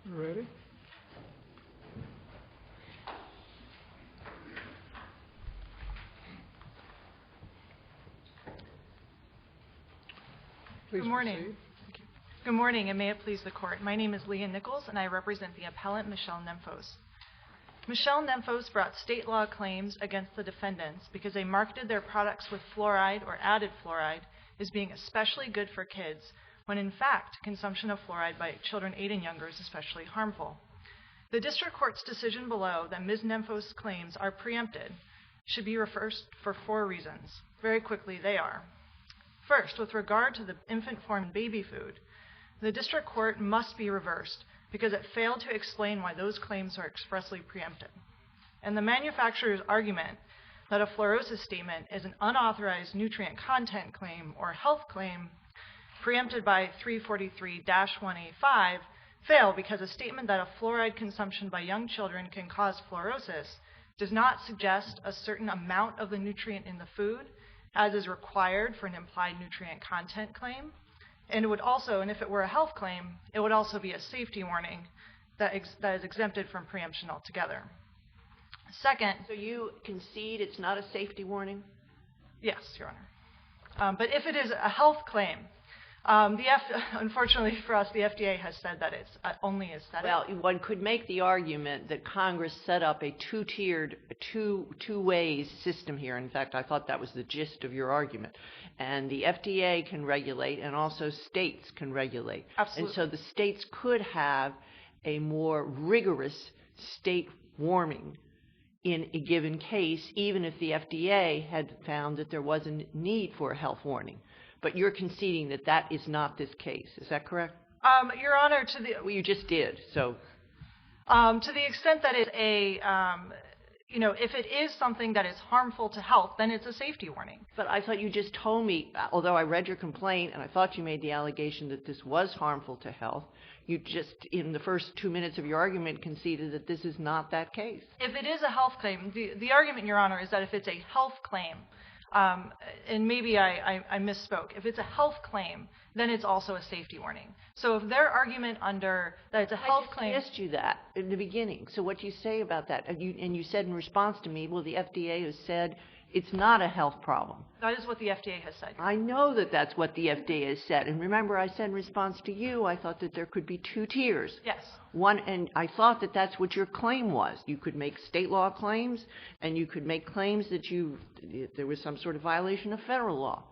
Ready? Please Good morning. proceed. Good morning, and may it please the Court. My name is Leah Nichols, and I represent the appellant Michelle Nemphos. Michelle Nemphos brought state law claims against the defendants because they marketed their products with fluoride or added fluoride as being especially good for kids, when in fact consumption of fluoride by children 8 and younger is especially harmful. The district court's decision below that Ms. Nemphos' claims are preempted should be reversed for 4 reasons. Very quickly, they are: first, with regard to the infant formula baby food, the district court must be reversed because it failed to explain why those claims are expressly preempted. And the manufacturer's argument that a fluorosis statement is an unauthorized nutrient content claim or health claim preempted by 343-185 fail because a statement that a fluoride consumption by young children can cause fluorosis does not suggest a certain amount of the nutrient in the food, as is required for an implied nutrient content claim. And it would also, and if it were a health claim, it would also be a safety warning that is exempted from preemption altogether. Second. So you concede it's not a safety warning? Yes, Your Honor. But if it is a health claim, unfortunately for us, the FDA has said that it's only aesthetic. Well, one could make the argument that Congress set up a two-tiered, two-way system here. In fact, I thought that was the gist of your argument. And the FDA can regulate, and also states can regulate. Absolutely. And so the states could have a more rigorous state warning in a given case, even if the FDA had found that there was a need for a health warning. But you're conceding that that is not this case. Is that correct? Your Honor, Well, you just did. So, to the extent that it's if it is something that is harmful to health, then it's a safety warning. But I thought you just told me, although I read your complaint and I thought you made the allegation that this was harmful to health, you just, in the first 2 minutes of your argument, conceded that this is not that case. If it is a health claim, the argument, Your Honor, is that if it's a health claim, and maybe I misspoke. If it's a health claim, then it's also a safety warning. So if their argument under that it's a health claim... I asked you that in the beginning. So what do you say about that? And you said in response to me, well, the FDA has said it's not a health problem. That is what the FDA has said. I know that that's what the FDA has said. And remember, I said in response to you, I thought that there could be 2 tiers. Yes. One, and I thought that that's what your claim was. You could make state law claims, and you could make claims that there was some sort of violation of federal law.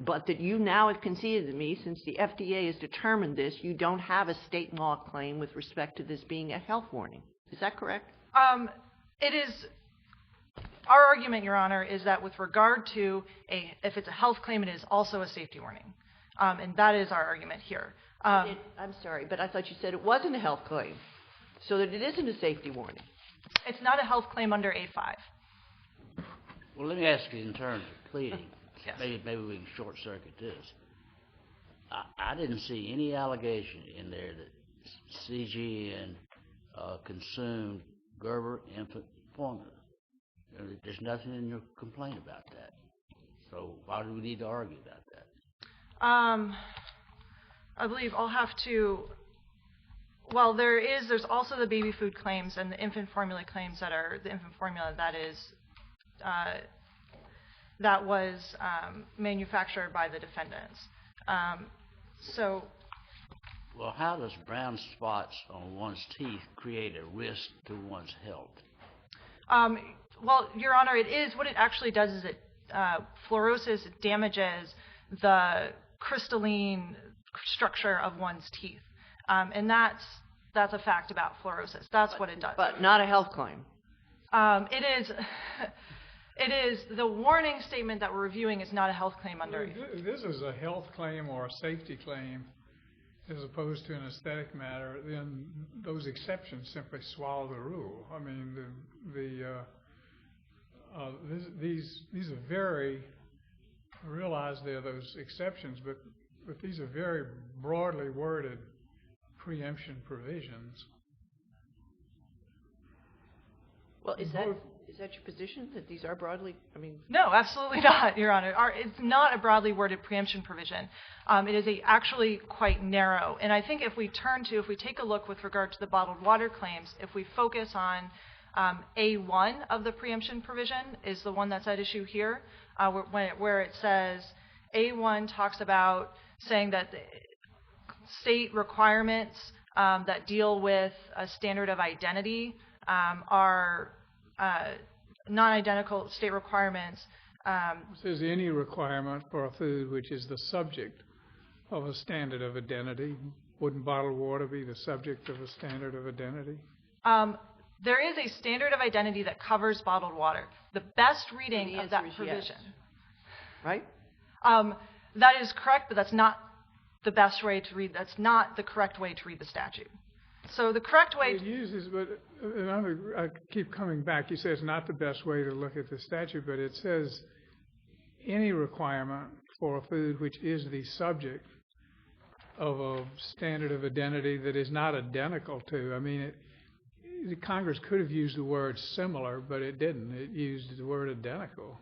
But that you now have conceded to me, since the FDA has determined this, you don't have a state law claim with respect to this being a health warning. Is that correct? It is. Our argument, Your Honor, is that with regard to if it's a health claim, it is also a safety warning. And that is our argument here. I'm sorry, but I thought you said it wasn't a health claim, so that it isn't a safety warning. It's not a health claim under A5. Well, let me ask you in terms of pleading. Yes. Maybe we can short-circuit this. I didn't see any allegation in there that CGN consumed Gerber infant formula. There's nothing in your complaint about that. So why do we need to argue about that? I believe I'll have to. Well, there's also the baby food claims and the infant formula claims that are the infant formula that was manufactured by the defendants. Well, how does brown spots on one's teeth create a risk to one's health? Well, Your Honor, it is what it actually does is fluorosis damages the crystalline structure of one's teeth, and that's a fact about fluorosis. That's what it does. But not a health claim. It is the warning statement that we're reviewing is not a health claim under. This is a health claim or a safety claim, as opposed to an aesthetic matter. Then those exceptions simply swallow the rule. I mean, these are very. I realize there are those exceptions, but these are very broadly worded preemption provisions. Well, is Is that your position, that these are broadly, No, absolutely not, Your Honor. It's not a broadly worded preemption provision. It is actually quite narrow. And I think if we take a look with regard to the bottled water claims, if we focus on A1 of the preemption provision is the one that's at issue here, where it says A1 talks about saying that the state requirements that deal with a standard of identity are non-identical state requirements. It says any requirement for a food which is the subject of a standard of identity. Wouldn't bottled water be the subject of a standard of identity? There is a standard of identity that covers bottled water. The best reading of that provision. Yes. Right? That is correct, but that's not the best way to read. That's not the correct way to read the statute. So the correct way. It uses, but I keep coming back. You say it's not the best way to look at the statute, but it says any requirement for a food which is the subject of a standard of identity that is not identical to. I mean, Congress could have used the word similar, but it didn't. It used the word identical.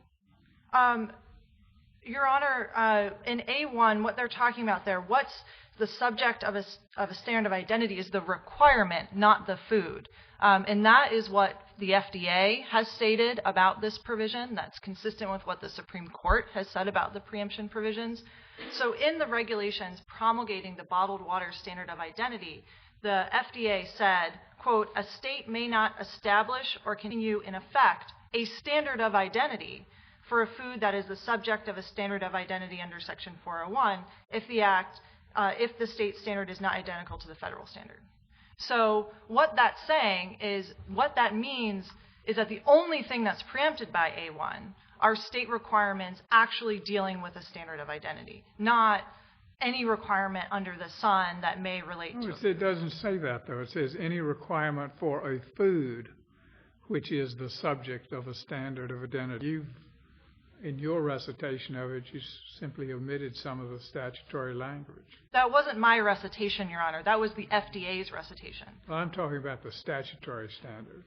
Your Honor, in A1, what they're talking about there, what's the subject of a standard of identity is the requirement, not the food. And that is what the FDA has stated about this provision. That's consistent with what the Supreme Court has said about the preemption provisions. So in the regulations promulgating the bottled water standard of identity, the FDA said, quote, a state may not establish or continue in effect a standard of identity for a food that is the subject of a standard of identity under Section 401 if the state standard is not identical to the federal standard. So what that's saying is, what that means is that the only thing that's preempted by A1 are state requirements actually dealing with a standard of identity, not any requirement under the sun that may relate to it. It doesn't say that, though. It says any requirement for a food which is the subject of a standard of identity. In your recitation of it, you simply omitted some of the statutory language. That wasn't my recitation, Your Honor. That was the FDA's recitation. Well, I'm talking about the statutory standard.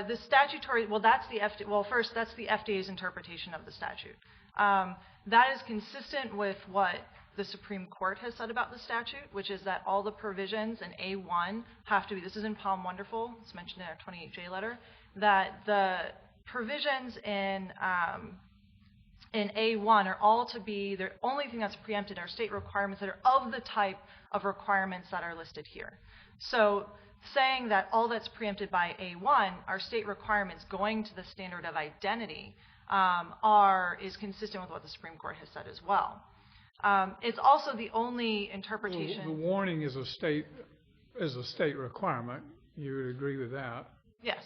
The statutory, well, that's the FDA's interpretation of the statute. That is consistent with what the Supreme Court has said about the statute, which is that all the provisions in A1 have to be, this is in Palm Wonderful, it's mentioned in our 28J letter, that the provisions in A1 are all to be, the only thing that's preempted are state requirements that are of the type of requirements that are listed here. So saying that all that's preempted by A1 are state requirements going to the standard of identity is consistent with what the Supreme Court has said as well. It's also the only interpretation. Well, the warning is a state requirement. You would agree with that? Yes.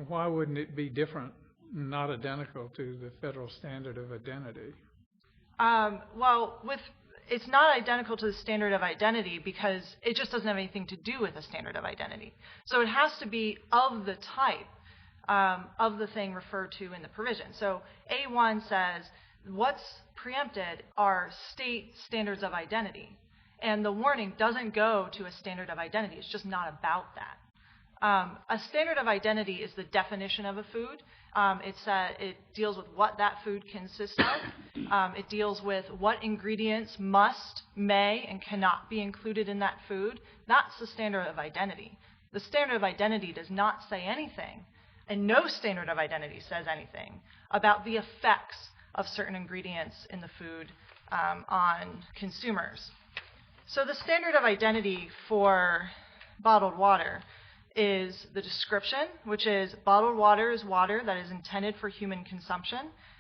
Why wouldn't it be different, not identical to the federal standard of identity? Well, it's not identical to the standard of identity because it just doesn't have anything to do with the standard of identity. So it has to be of the type of the thing referred to in the provision. So A1 says what's preempted are state standards of identity. And the warning doesn't go to a standard of identity. It's just not about that. A standard of identity is the definition of a food. It deals with what that food consists of. It deals with what ingredients must, may, and cannot be included in that food. That's the standard of identity. The standard of identity does not say anything, and no standard of identity says anything about the effects of certain ingredients in the food on consumers. So the standard of identity for bottled water is the description, which is bottled water is water that is intended for human consumption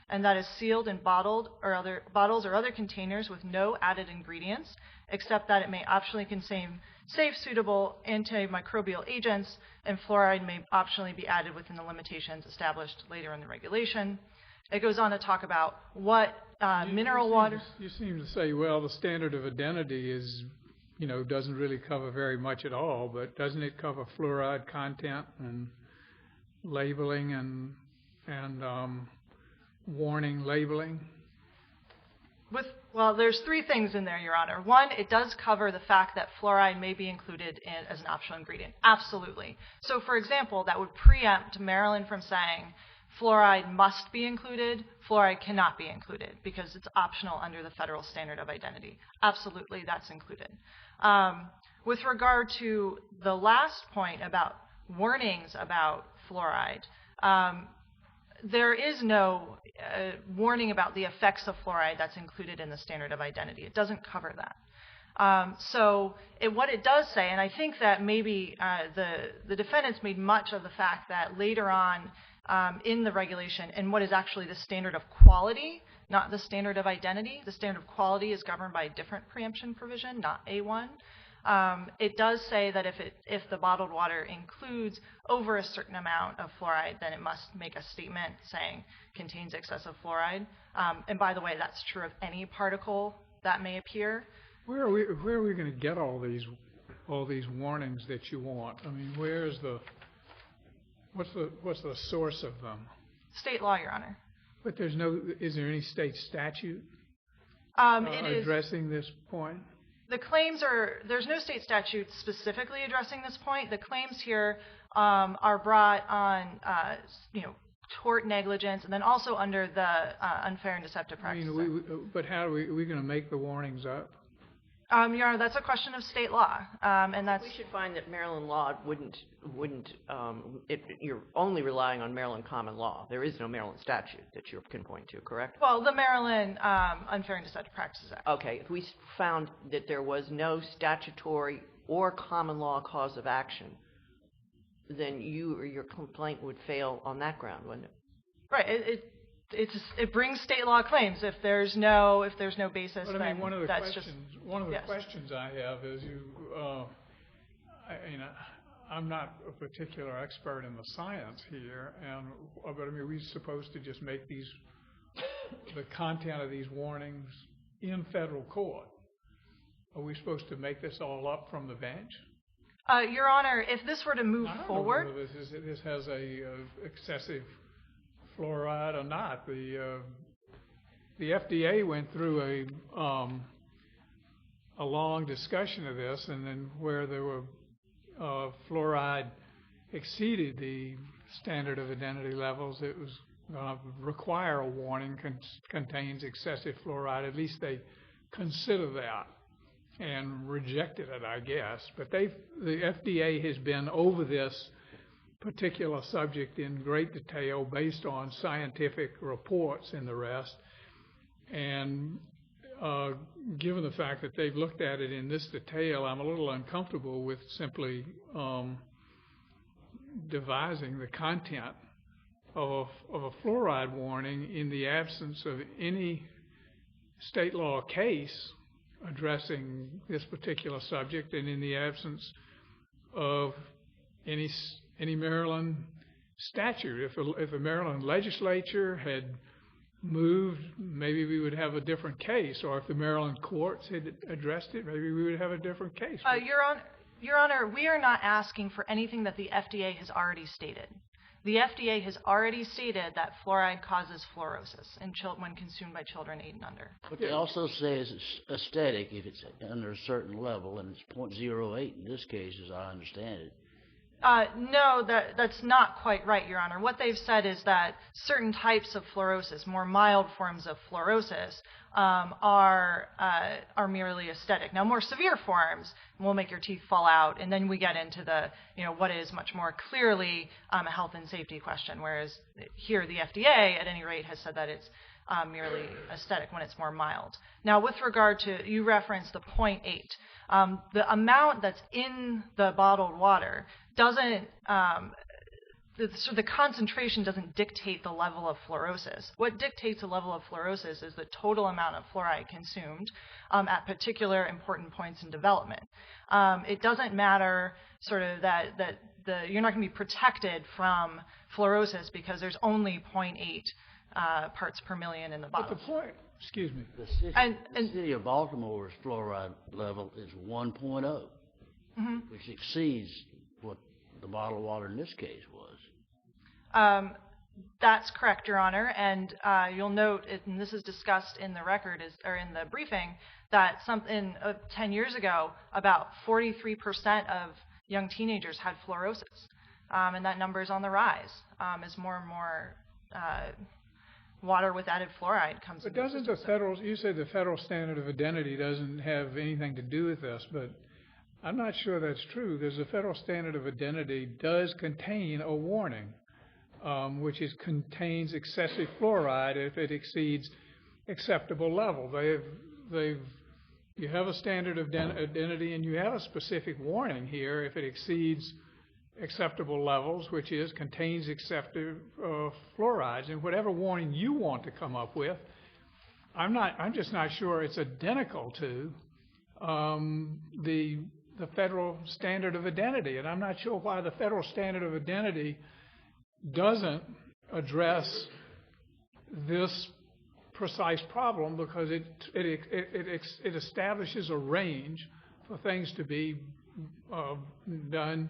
and that is sealed in bottles or other containers with no added ingredients, except that it may optionally contain safe, suitable antimicrobial agents, and fluoride may optionally be added within the limitations established later in the regulation. It goes on to talk about what mineral water. You seem to say, well, the standard of identity is, doesn't really cover very much at all, but doesn't it cover fluoride content and labeling and warning labeling? Well, there's three things in there, Your Honor. One, it does cover the fact that fluoride may be included as an optional ingredient. Absolutely. So, for example, that would preempt Maryland from saying fluoride must be included, fluoride cannot be included, because it's optional under the federal standard of identity. Absolutely, that's included. With regard to the last point about warnings about fluoride, there is no warning about the effects of fluoride that's included in the standard of identity. It doesn't cover that. What it does say, and I think that maybe the defendants made much of the fact that later on in the regulation, and what is actually the standard of quality, not the standard of identity. The standard of quality is governed by a different preemption provision, not A1. It does say that if the bottled water includes over a certain amount of fluoride, then it must make a statement saying contains excessive fluoride. And by the way, that's true of any particle that may appear. Where are we going to get all these warnings that you want? I mean, what's the source of them? State law, Your Honor. But is there any state statute addressing this point? The claims there's no state statute specifically addressing this point. The claims here are brought on, tort negligence, and then also under the unfair and deceptive practices. But how are we going to make the warnings up? Your Honor, that's a question of state law, and that's. We should find that Maryland law wouldn't. You're only relying on Maryland common law. There is no Maryland statute that you can point to, correct? Well, the Maryland Unfair and Deceptive Practices Act. Okay. If we found that there was no statutory or common law cause of action, then you or your complaint would fail on that ground, wouldn't it? Right. It brings state law claims. If there's no basis, but I mean, then one of the yes. questions I have is I'm not a particular expert in the science here, but I mean, we're supposed to just make the content of these warnings in federal court. Are we supposed to make this all up from the bench? Your Honor, if this were to move forward, this has a excessive fluoride or not. The FDA went through a long discussion of this, and then where there were fluoride exceeded the standard of identity levels, it was going to require a warning contains excessive fluoride. At least they consider that and rejected it, I guess. But the FDA has been over this particular subject in great detail based on scientific reports and the rest. And given the fact that they've looked at it in this detail, I'm a little uncomfortable with simply devising the content of a fluoride warning in the absence of any state law case addressing this particular subject, and in the absence of any Maryland statute. If a Maryland legislature had moved, maybe we would have a different case, or if the Maryland courts had addressed it, maybe we would have a different case. Your Honor, we are not asking for anything that the FDA has already stated. The FDA has already stated that fluoride causes fluorosis when consumed by children 8 and under. But they also say it's aesthetic if it's under a certain level, and it's 0.08 in this case, as I understand it. No, that's not quite right, Your Honor. What they've said is that certain types of fluorosis, more mild forms of fluorosis, are merely aesthetic. Now, more severe forms will make your teeth fall out, and then we get into the, what is much more clearly a health and safety question, whereas here the FDA, at any rate, has said that it's merely aesthetic when it's more mild. Now, with regard to, you referenced the 0.8. The amount that's in the bottled water doesn't, the concentration doesn't dictate the level of fluorosis. What dictates the level of fluorosis is the total amount of fluoride consumed at particular important points in development. It doesn't matter sort of that you're not going to be protected from fluorosis because there's only 0.8 parts per million in the bottle. But the point, excuse me. The city of Baltimore's fluoride level is 1.0, which exceeds what the bottled water in this case was. That's correct, Your Honor, and you'll note, and this is discussed in the record, or in the briefing, that 10 years ago, about 43% of young teenagers had fluorosis, and that number is on the rise as more and more water with added fluoride comes But into the doesn't system. you say the federal standard of identity doesn't have anything to do with this, but I'm not sure that's true. There's a federal standard of identity does contain a warning, which contains excessive fluoride if it exceeds acceptable level. You have a standard of identity and you have a specific warning here if it exceeds acceptable levels, which contains excessive fluorides. And whatever warning you want to come up with, I'm just not sure it's identical to the federal standard of identity, and I'm not sure why the federal standard of identity doesn't address this precise problem, because it establishes a range for things to be done,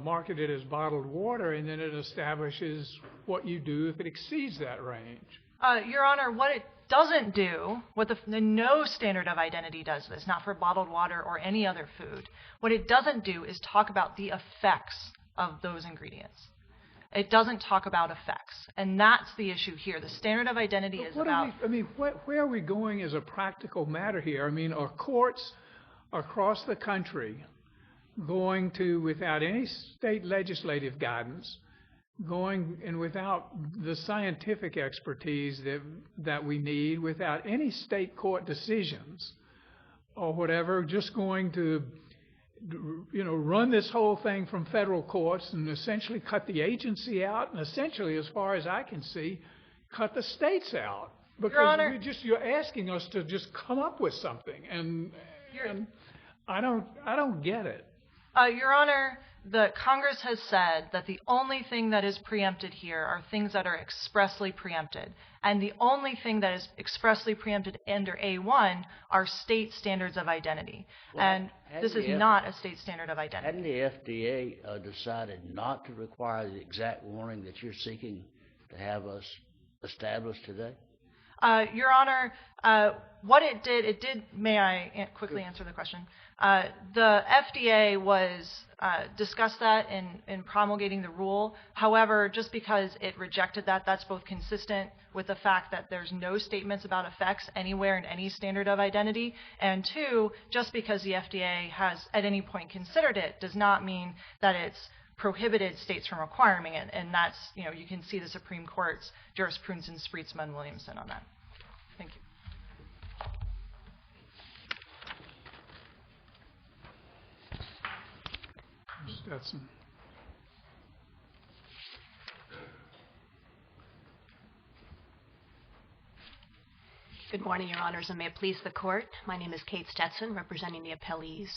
marketed as bottled water, and then it establishes what you do if it exceeds that range. Your Honor, what it doesn't do, no standard of identity does this, not for bottled water or any other food. What it doesn't do is talk about the effects of those ingredients. It doesn't talk about effects, and that's the issue here. The standard of identity is about... Where are we going as a practical matter here? I mean, are courts across the country going to, without any state legislative guidance, going and without the scientific expertise that we need, without any state court decisions or whatever, just going to, run this whole thing from federal courts and essentially cut the agency out, and essentially, as far as I can see, cut the states out? Because Your Honor, you're asking us to just come up with something, and I don't get it. Your Honor, the Congress has said that the only thing that is preempted here are things that are expressly preempted. And the only thing that is expressly preempted under A1 are state standards of identity. Well, and this is not a state standard of identity. Hadn't the FDA decided not to require the exact warning that you're seeking to have us establish today? Your Honor, what it did, may I quickly answer the question? The FDA discussed that in promulgating the rule. However, just because it rejected that, that's both consistent with the fact that there's no statements about effects anywhere in any standard of identity, and two, just because the FDA has at any point considered it does not mean that it's prohibited states from requiring it, and that's, you can see the Supreme Court's jurisprudence in Spreetsma and Williamson on that. Thank you. Stetson. Good morning, Your Honors, and may it please the Court. My name is Kate Stetson, representing the appellees.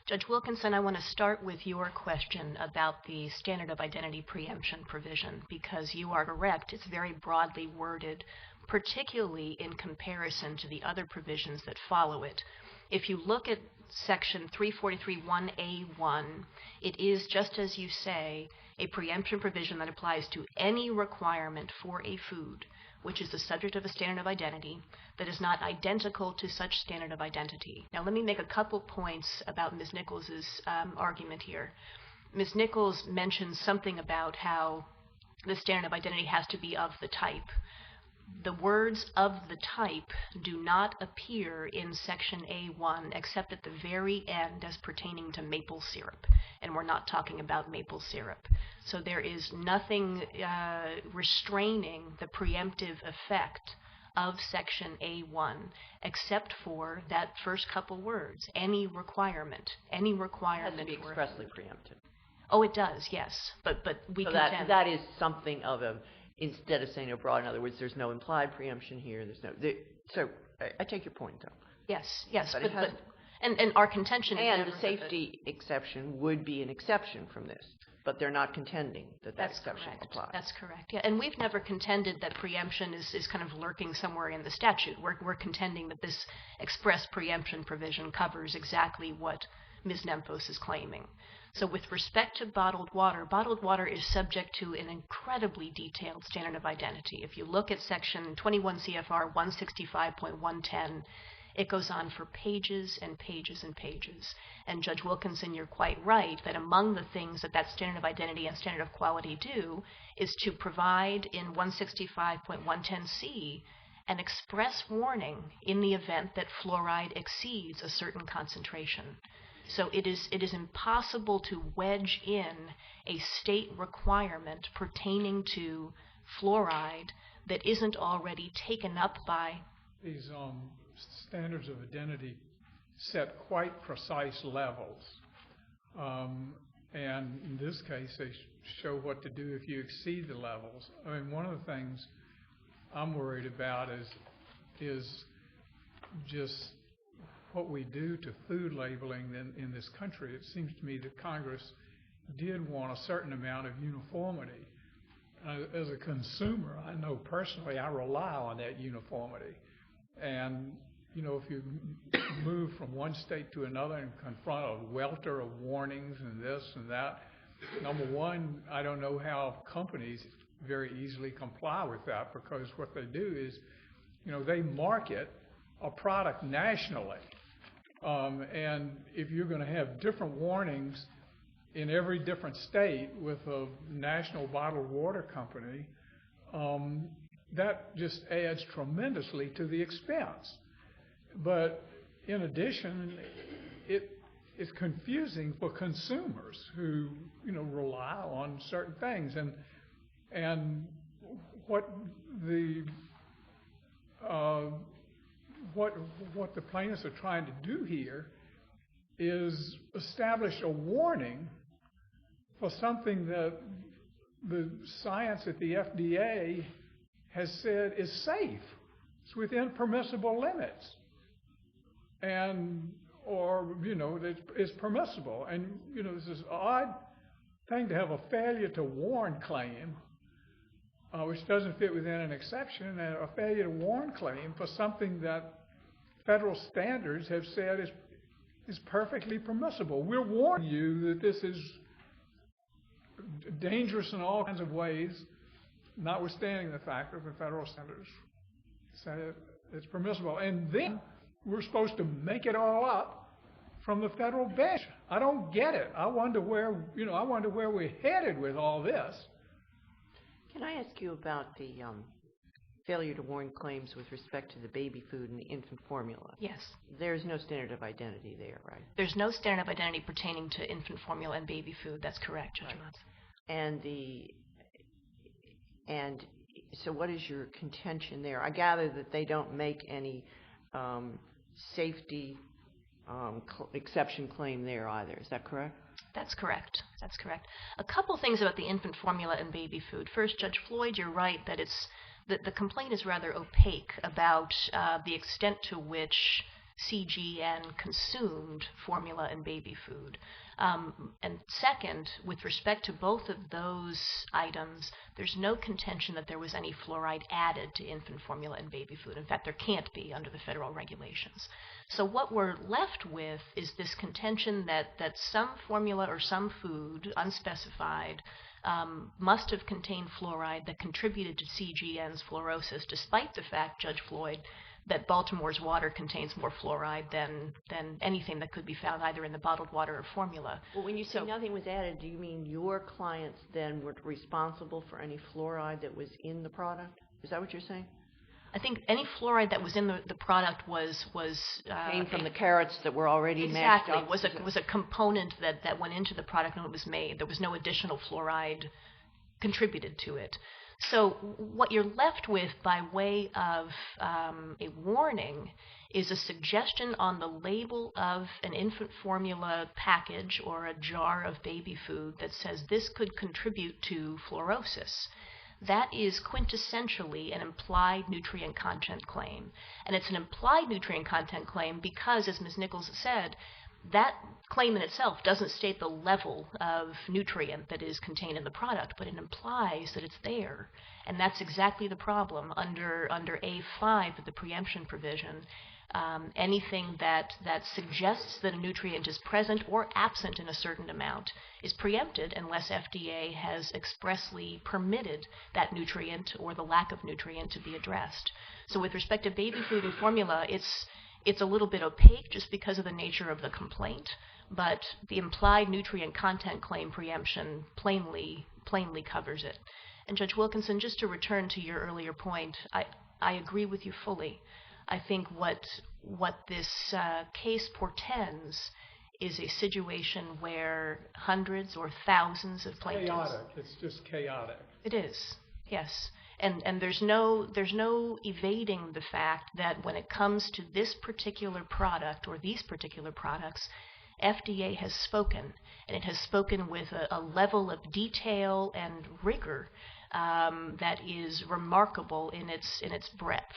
Judge Wilkinson, I want to start with your question about the standard of identity preemption provision, because you are correct. It's very broadly worded, particularly in comparison to the other provisions that follow it. If you look at Section 343(1)(a)(1), it is, just as you say, a preemption provision that applies to any requirement for a food which is the subject of a standard of identity that is not identical to such standard of identity. Now, let me make a couple points about Ms. Nichols' argument here. Ms. Nichols mentioned something about how the standard of identity has to be of the type. The words "of the type" do not appear in Section A1 except at the very end as pertaining to maple syrup, and we're not talking about maple syrup. So there is nothing restraining the preemptive effect of Section A1 except for that first couple words, any requirement. Any requirement. It has to be expressly preempted. Oh, it does, yes, but we so contend that is something of a, instead of saying abroad, in other words, there's no implied preemption here. So I take your point, though. Yes, But and our contention is and never the safety exception would be an exception from this, but they're not contending that exception applies. That's correct. Yeah, and we've never contended that preemption is kind of lurking somewhere in the statute. We're contending that this express preemption provision covers exactly what Ms. Nemphos is claiming. So with respect to bottled water is subject to an incredibly detailed standard of identity. If you look at section 21 CFR 165.110, it goes on for pages and pages and pages. And Judge Wilkinson, you're quite right that among the things that that standard of identity and standard of quality do is to provide in 165.110C an express warning in the event that fluoride exceeds a certain concentration. So it is impossible to wedge in a state requirement pertaining to fluoride that isn't already taken up by These standards of identity set quite precise levels. And in this case, they show what to do if you exceed the levels. I mean, one of the things I'm worried about is just what we do to food labeling in this country. It seems to me that Congress did want a certain amount of uniformity. As a consumer, I know personally I rely on that uniformity. And, you know, if you move from one state to another and confront a welter of warnings and this and that, number one, I don't know how companies very easily comply with that, because what they do is, you know, they market a product nationally. And if you're going to have different warnings in every different state with a national bottled water company, that just adds tremendously to the expense. But in addition, it's confusing for consumers who, you know, rely on certain things. And what the plaintiffs are trying to do here is establish a warning for something that the science at the FDA has said is safe. It's within permissible limits. Or, you know, it's permissible. And, you know, this is an odd thing to have a failure to warn claim, which doesn't fit within an exception, and a failure to warn claim for something that federal standards have said is perfectly permissible. We're warning you that this is dangerous in all kinds of ways, notwithstanding the fact that the federal standards say it's permissible. And then we're supposed to make it all up from the federal bench. I don't get it. I wonder where we're headed with all this. Can I ask you about the failure to warn claims with respect to the baby food and the infant formula? Yes. There's no standard of identity there, right? There's no standard of identity pertaining to infant formula and baby food. That's correct, Judge Motz. And so what is your contention there? I gather that they don't make any safety exception claim there either. Is that correct? That's correct. That's correct. A couple things about the infant formula and baby food. First, Judge Floyd, you're right that the complaint is rather opaque about the extent to which CGN consumed formula and baby food. And second, with respect to both of those items, there's no contention that there was any fluoride added to infant formula and baby food. In fact, there can't be under the federal regulations. So what we're left with is this contention that some formula or some food, unspecified, must have contained fluoride that contributed to CGN's fluorosis, despite the fact, Judge Floyd, that Baltimore's water contains more fluoride than anything that could be found either in the bottled water or formula. Well, when you say nothing was added, do you mean your clients then were responsible for any fluoride that was in the product? Is that what you're saying? I think any fluoride that was in the product came from the carrots that were already mashed up. Exactly. Was a component that went into the product when it was made. There was no additional fluoride contributed to it. So what you're left with by way of a warning is a suggestion on the label of an infant formula package or a jar of baby food that says this could contribute to fluorosis. That is quintessentially an implied nutrient content claim. And it's an implied nutrient content claim because, as Ms. Nichols said, that claim in itself doesn't state the level of nutrient that is contained in the product, but it implies that it's there. And that's exactly the problem under A5 of the preemption provision. Anything that suggests that a nutrient is present or absent in a certain amount is preempted unless FDA has expressly permitted that nutrient or the lack of nutrient to be addressed. So with respect to baby food and formula, it's a little bit opaque just because of the nature of the complaint, but the implied nutrient content claim preemption plainly covers it. And Judge Wilkinson, just to return to your earlier point, I agree with you fully. I think what this case portends is a situation where hundreds or thousands of plaintiffs... Chaotic. It's just chaotic. It is, yes. And there's no evading the fact that when it comes to this particular product or these particular products, FDA has spoken, and it has spoken with a level of detail and rigor that is remarkable in its breadth.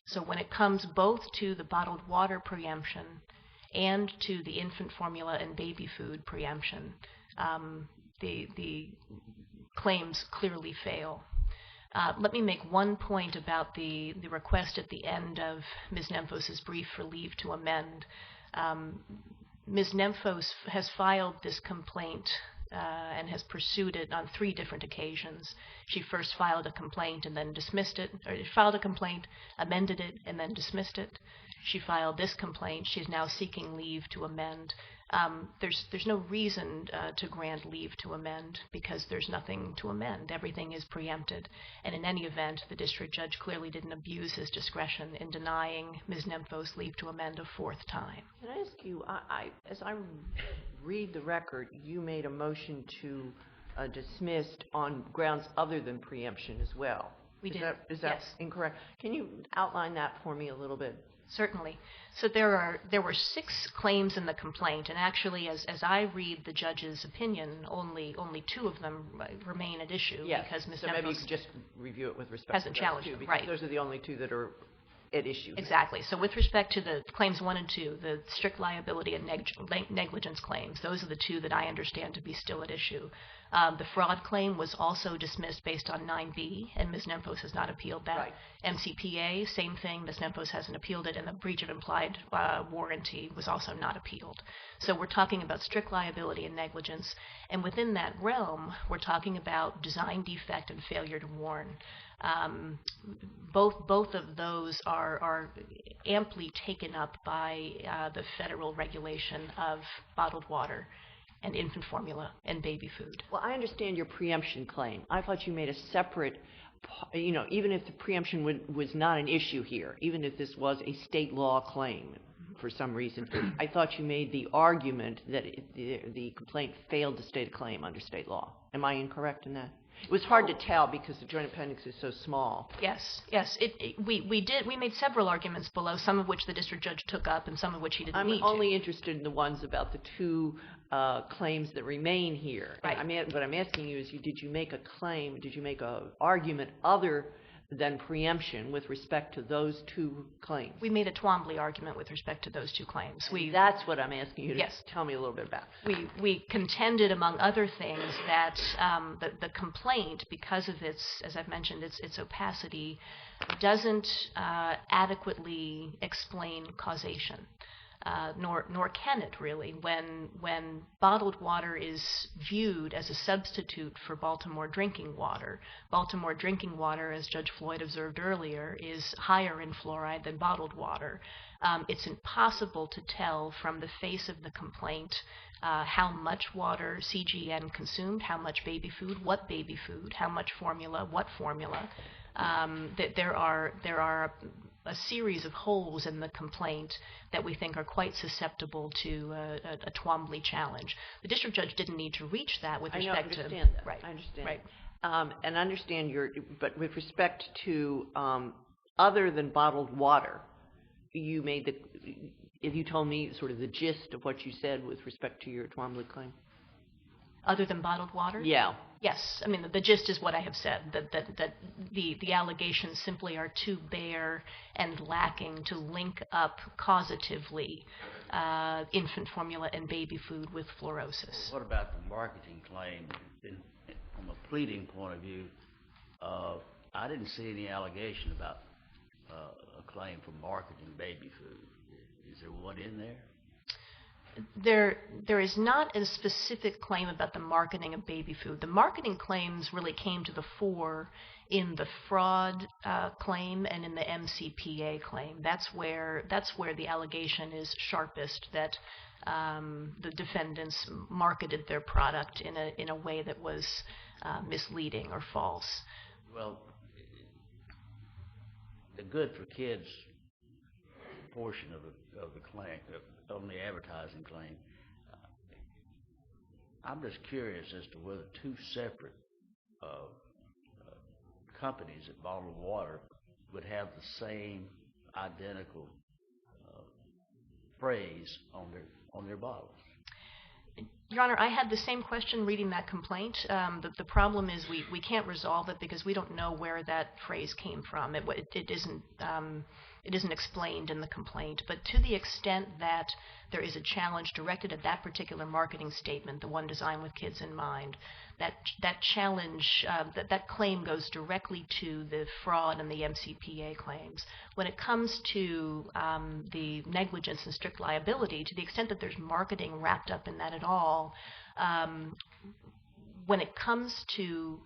So when it comes both to the bottled water preemption and to the infant formula and baby food preemption, the claims clearly fail. Let me make one point about the request at the end of Ms. Nemphos' brief for leave to amend. Ms. Nemphos has filed this complaint and has pursued it on 3 different occasions. She first filed a complaint and then dismissed it, or filed a complaint, amended it, and then dismissed it. She filed this complaint. She's now seeking leave to amend. There's no reason to grant leave to amend because there's nothing to amend. Everything is preempted. And in any event, the district judge clearly didn't abuse his discretion in denying Ms. Nemphos leave to amend a 4th time. Can I ask you, as I read the record, you made a motion to dismiss on grounds other than preemption as well. We did. Is that Yes. incorrect? Can you outline that for me a little bit? Certainly. So there were 6 claims in the complaint, and actually, as I read the judge's opinion, only 2 of them remain at issue. Yes. Because Ms. So maybe you Nemphos could just review it with respect hasn't to those challenged 2, them, because right. those are the only 2 that are at issue. Exactly. So with respect to the claims 1 and 2, the strict liability and negligence claims, those are the 2 that I understand to be still at issue. The fraud claim was also dismissed based on 9B, and Ms. Nemphos has not appealed that. Right. MCPA, same thing. Ms. Nemphos hasn't appealed it, and the breach of implied warranty was also not appealed. So we're talking about strict liability and negligence, and within that realm, we're talking about design defect and failure to warn. Both of those are amply taken up by the federal regulation of bottled water and infant formula and baby food. Well, I understand your preemption claim. I thought you made a separate, even if the preemption was not an issue here, even if this was a state law claim for some reason, I thought you made the argument that the complaint failed to state a claim under state law. Am I incorrect in that? It was hard to tell because the joint appendix is so small. Yes. We made several arguments below, some of which the district judge took up and some of which he didn't need to. I'm only interested in the ones about the 2 claims that remain here. Right. What I'm asking you is, did you make a claim, did you make an argument other than preemption with respect to those 2 claims? We made a Twombly argument with respect to those 2 claims. That's what I'm asking you to Yes. tell me a little bit about. We contended, among other things, that the complaint, because of its, as I've mentioned, its opacity, doesn't adequately explain causation. Nor can it really. When bottled water is viewed as a substitute for Baltimore drinking water, as Judge Floyd observed earlier, is higher in fluoride than bottled water. It's impossible to tell from the face of the complaint how much water CGN consumed, how much baby food, what baby food, how much formula, what formula. There are a series of holes in the complaint that we think are quite susceptible to a Twombly challenge. The district judge didn't need to reach that with respect to... I understand that. Right. I understand. Right. And I understand but with respect to other than bottled water, you told me sort of the gist of what you said with respect to your Twombly claim? Other than bottled water? Yeah. Yes. I mean, the gist is what I have said, that the allegations simply are too bare and lacking to link up causatively infant formula and baby food with fluorosis. What about the marketing claim? From a pleading point of view, I didn't see any allegation about a claim for marketing baby food. Is there one in there? There is not a specific claim about the marketing of baby food. The marketing claims really came to the fore in the fraud claim and in the MCPA claim. That's where the allegation is sharpest, that the defendants marketed their product in a way that was misleading or false. Well, the good for kids portion of the claim, on the advertising claim, I'm just curious as to whether two separate companies that bottle water would have the same identical phrase on their bottles. Your Honor, I had the same question reading that complaint. The problem is we can't resolve it because we don't know where that phrase came from. It isn't explained in the complaint. But to the extent that there is a challenge directed at that particular marketing statement, the one designed with kids in mind, that challenge, that claim goes directly to the fraud and the MCPA claims. When it comes to the negligence and strict liability, to the extent that there's marketing wrapped up in that at all, when it comes to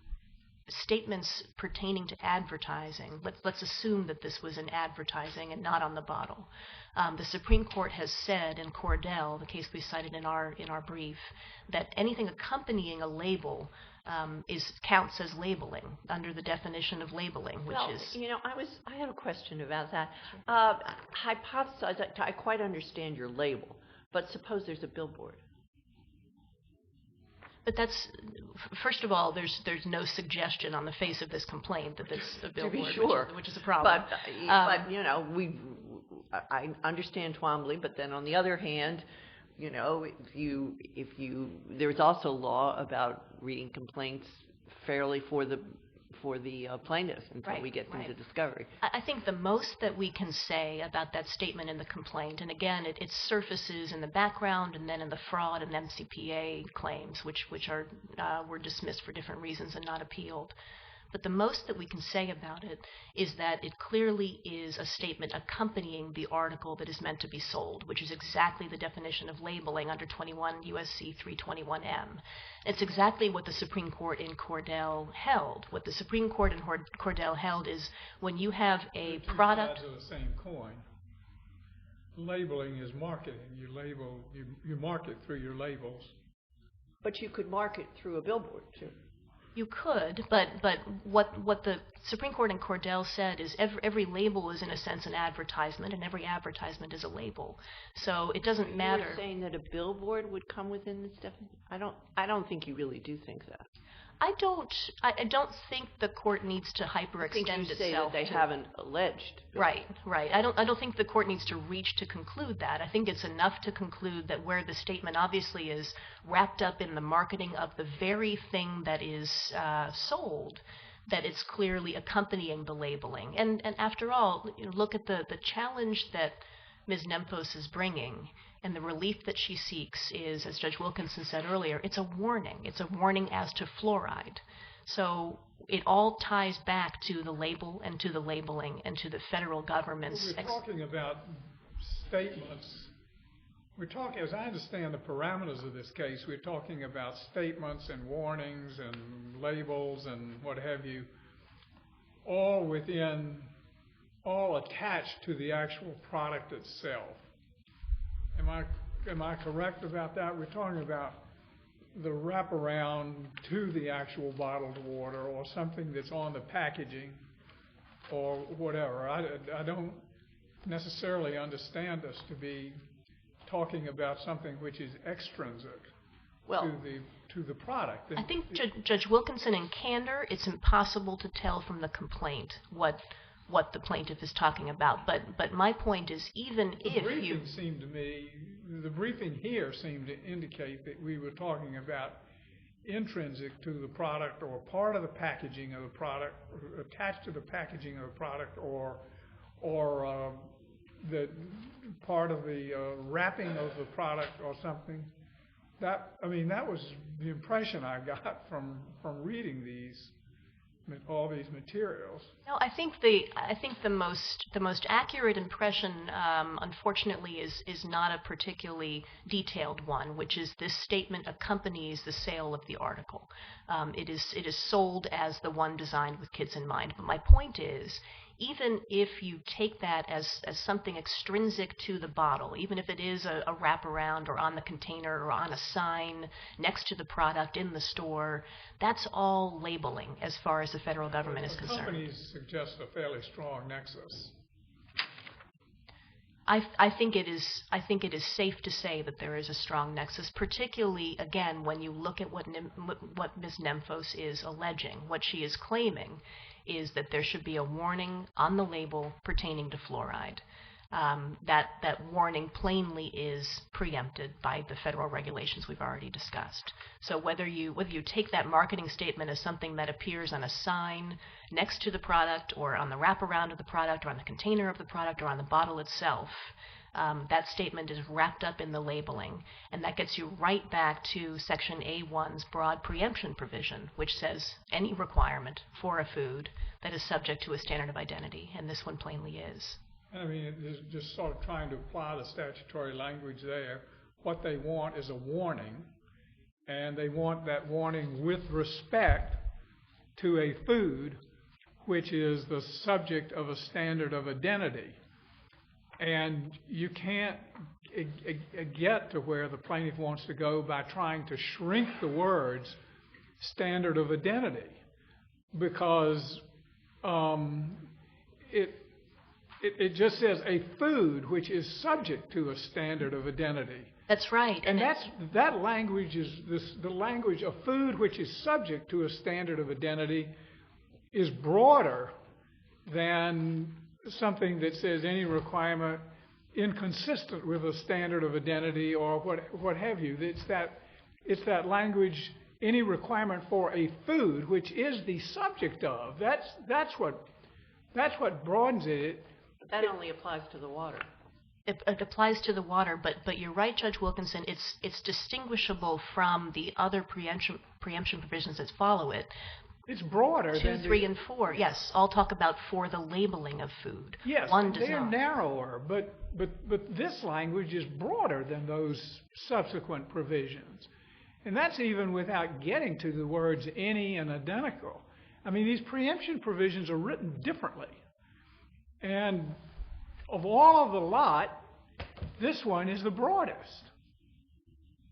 statements pertaining to advertising, let's assume that this was in advertising and not on the bottle. The Supreme Court has said in Cordell, the case we cited in our brief, that anything accompanying a label counts as labeling under the definition of labeling, which is. I had a question about that. Hypothesize. I quite understand your label, but suppose there's a billboard. But that's, first of all, there's no suggestion on the face of this complaint that it's a billboard, to be sure. which is a problem. But I understand Twombly, but then on the other hand, there's also law about reading complaints fairly for the plaintiff until we get into discovery. I think the most that we can say about that statement in the complaint, and again, it surfaces in the background and then in the fraud and MCPA claims, which were dismissed for different reasons and not appealed. But the most that we can say about it is that it clearly is a statement accompanying the article that is meant to be sold, which is exactly the definition of labeling under 21 U.S.C. 321M. It's exactly what the Supreme Court in Cordell held. What the Supreme Court in Cordell held is when you have a product. Two sides of the same coin. Labeling is marketing. You market through your labels. But you could market through a billboard too. You could, but what the Supreme Court in Cordell said is every label is in a sense an advertisement, and every advertisement is a label. So it doesn't matter. You're saying that a billboard would come within this definition? I don't think you really do think that. I don't think the court needs to hyperextend itself. I think you say that they haven't alleged. Right. I don't think the court needs to reach to conclude that. I think it's enough to conclude that where the statement obviously is wrapped up in the marketing of the very thing that is sold, that it's clearly accompanying the labeling. And after all, look at the challenge that Ms. Nemphos is bringing, and the relief that she seeks is, as Judge Wilkinson said earlier, it's a warning. It's a warning as to fluoride. So it all ties back to the label and to the labeling and to the federal government's. We're talking about statements. As I understand the parameters of this case, we're talking about statements and warnings and labels and what have you, all attached to the actual product itself. Am I correct about that? We're talking about the wraparound to the actual bottled water or something that's on the packaging or whatever. I don't necessarily understand us to be talking about something which is extrinsic to the product. I think, Judge Wilkinson, in candor, it's impossible to tell from the complaint what the plaintiff is talking about. But my point is, even if you... The briefing here seemed to indicate that we were talking about intrinsic to the product or part of the packaging of the product, or attached to the packaging of the product, or the part of the wrapping of the product or something. That was the impression I got from reading these materials. No, I think the most accurate impression, unfortunately, is not a particularly detailed one, which is this statement accompanies the sale of the article. It is sold as the one designed with kids in mind. But my point is, even if you take that as something extrinsic to the bottle, even if it is a wraparound or on the container or on a sign next to the product in the store, that's all labeling as far as the federal government is concerned. Companies suggest a fairly strong nexus. I think it is safe to say that there is a strong nexus, particularly, again, when you look at what Ms. Nemphos is alleging. What she is claiming is that there should be a warning on the label pertaining to fluoride. That warning plainly is preempted by the federal regulations we've already discussed. So whether you take that marketing statement as something that appears on a sign next to the product, or on the wraparound of the product, or on the container of the product, or on the bottle itself, that statement is wrapped up in the labeling, and that gets you right back to Section A1's broad preemption provision, which says any requirement for a food that is subject to a standard of identity, and this one plainly is. I mean, it is just sort of trying to apply the statutory language there. What they want is a warning, and they want that warning with respect to a food which is the subject of a standard of identity. And you can't get to where the plaintiff wants to go by trying to shrink the words standard of identity, because it just says a food which is subject to a standard of identity. That's right. And that language is the language of food which is subject to a standard of identity is broader than something that says any requirement inconsistent with a standard of identity or what have you. It's that language, any requirement for a food which is the subject of. That's what broadens it. But that only applies to the water. It applies to the water, but you're right, Judge Wilkinson. It's distinguishable from the other preemption provisions that follow it. It's broader. 2, 3, and 4, yes, all talk about for the labeling of food. Yes, one does they're not. narrower, but this language is broader than those subsequent provisions, and that's even without getting to the words any and identical. I mean, these preemption provisions are written differently, and of all of the lot, this one is the broadest.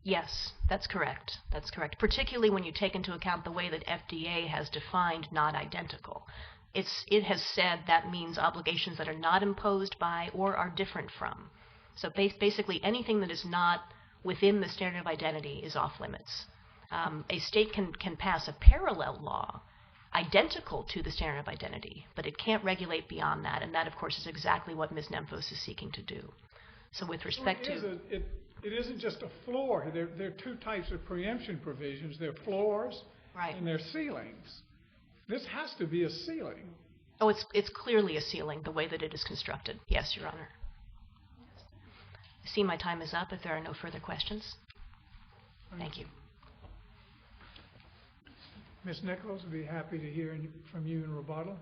Yes, that's correct. That's correct. Particularly when you take into account the way that FDA has defined not identical. It has said that means obligations that are not imposed by or are different from. So basically anything that is not within the standard of identity is off limits. A state can pass a parallel law identical to the standard of identity, but it can't regulate beyond that, and that, of course, is exactly what Ms. Nemphos is seeking to do. So with respect to... It isn't just a floor. There are two types of preemption provisions. There are floors, right, and there are ceilings. This has to be a ceiling. Oh, it's clearly a ceiling, the way that it is constructed. Yes, Your Honor. I see my time is up if there are no further questions. Thank you. Ms. Nichols, would be happy to hear from you in rebuttal.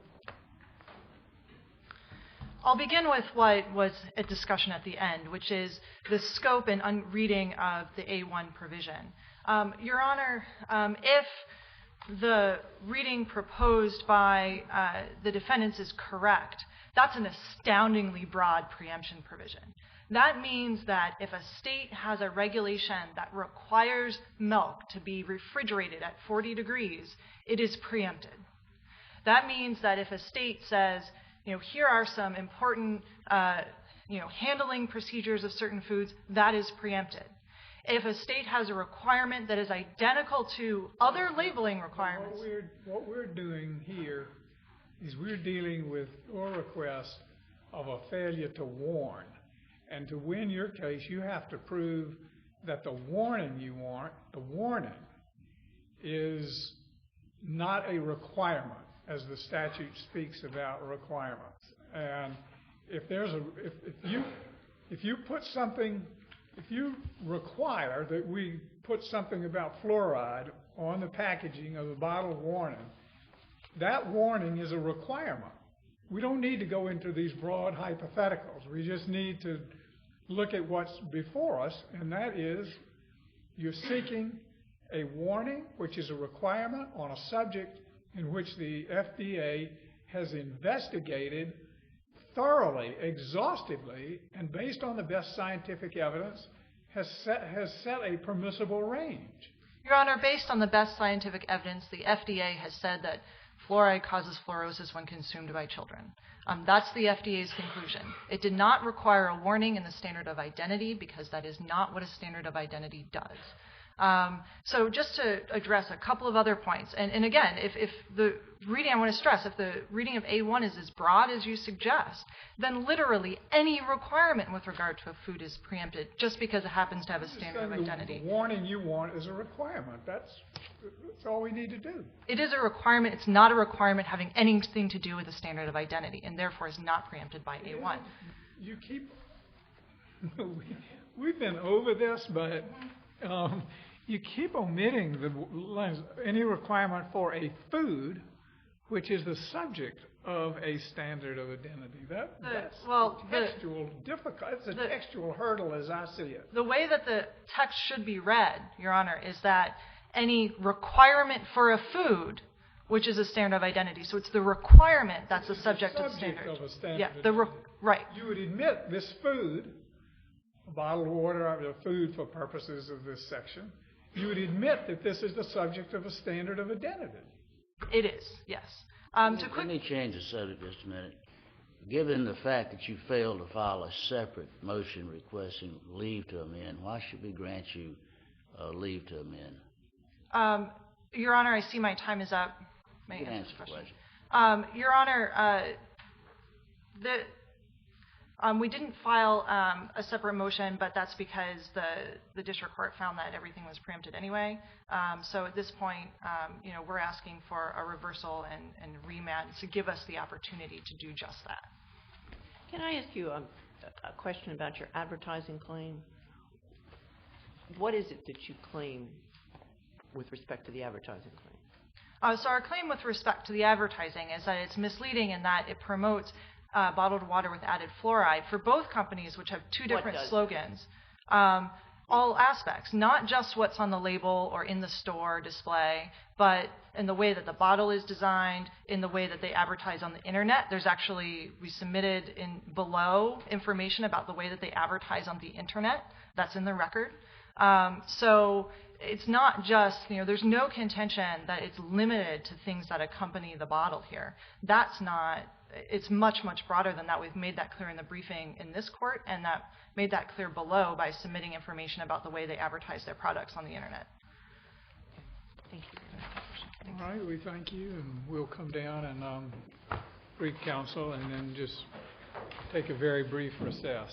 I'll begin with what was a discussion at the end, which is the scope and reading of the A1 provision. Your Honor, if the reading proposed by the defendants is correct, that's an astoundingly broad preemption provision. That means that if a state has a regulation that requires milk to be refrigerated at 40 degrees, it is preempted. That means that if a state says, here are some important, handling procedures of certain foods, that is preempted. If a state has a requirement that is identical to other labeling requirements. What we're doing here is we're dealing with your request of a failure to warn. And to win your case, you have to prove that the warning you want, the warning, is not a requirement, as the statute speaks about requirements. And if you require that we put something about fluoride on the packaging of the bottle warning, that warning is a requirement. We don't need to go into these broad hypotheticals. We just need to look at what's before us, and that is you're seeking a warning, which is a requirement on a subject in which the FDA has investigated thoroughly, exhaustively, and based on the best scientific evidence, has set a permissible range. Your Honor, based on the best scientific evidence, the FDA has said that fluoride causes fluorosis when consumed by children. That's the FDA's conclusion. It did not require a warning in the standard of identity because that is not what a standard of identity does. So just to address a couple of other points, and again, if the reading, I want to stress, if the reading of A1 is as broad as you suggest, then literally any requirement with regard to a food is preempted just because it happens to have a standard of identity. The warning you want is a requirement. That's all we need to do. It is a requirement. It's not a requirement having anything to do with the standard of identity, and therefore is not preempted by A1. You keep... We've been over this, but... you keep omitting the lines, any requirement for a food, which is the subject of a standard of identity. That's textual difficult. It's a textual hurdle as I see it. The way that the text should be read, Your Honor, is that any requirement for a food, which is a standard of identity. So it's the requirement that's the subject of the standard. Of a standard yeah, of identity. Right. You would admit this food, a bottle of water, a food for purposes of this section, you would admit that this is the subject of a standard of identity. It is, yes. Let me change the subject just a minute. Given the fact that you failed to file a separate motion requesting leave to amend, why should we grant you leave to amend? Your Honor, I see my time is up. May I answer the question? Your Honor, we didn't file a separate motion, but that's because the district court found that everything was preempted anyway. So at this point, we're asking for a reversal and remand to give us the opportunity to do just that. Can I ask you a question about your advertising claim? What is it that you claim with respect to the advertising claim? So our claim with respect to the advertising is that it's misleading in that it promotes bottled water with added fluoride for both companies, which have two different slogans. All aspects, not just what's on the label or in the store display, but in the way that the bottle is designed, in the way that they advertise on the internet. There's actually, we submitted in below information about the way that they advertise on the internet. That's in the record. So it's not just, there's no contention that it's limited to things that accompany the bottle here. That's not, it's much, much broader than that. We've made that clear in the briefing in this court, and that made that clear below by submitting information about the way they advertise their products on the internet. Thank you. All right, we thank you, and we'll come down and brief counsel and then just take a very brief recess.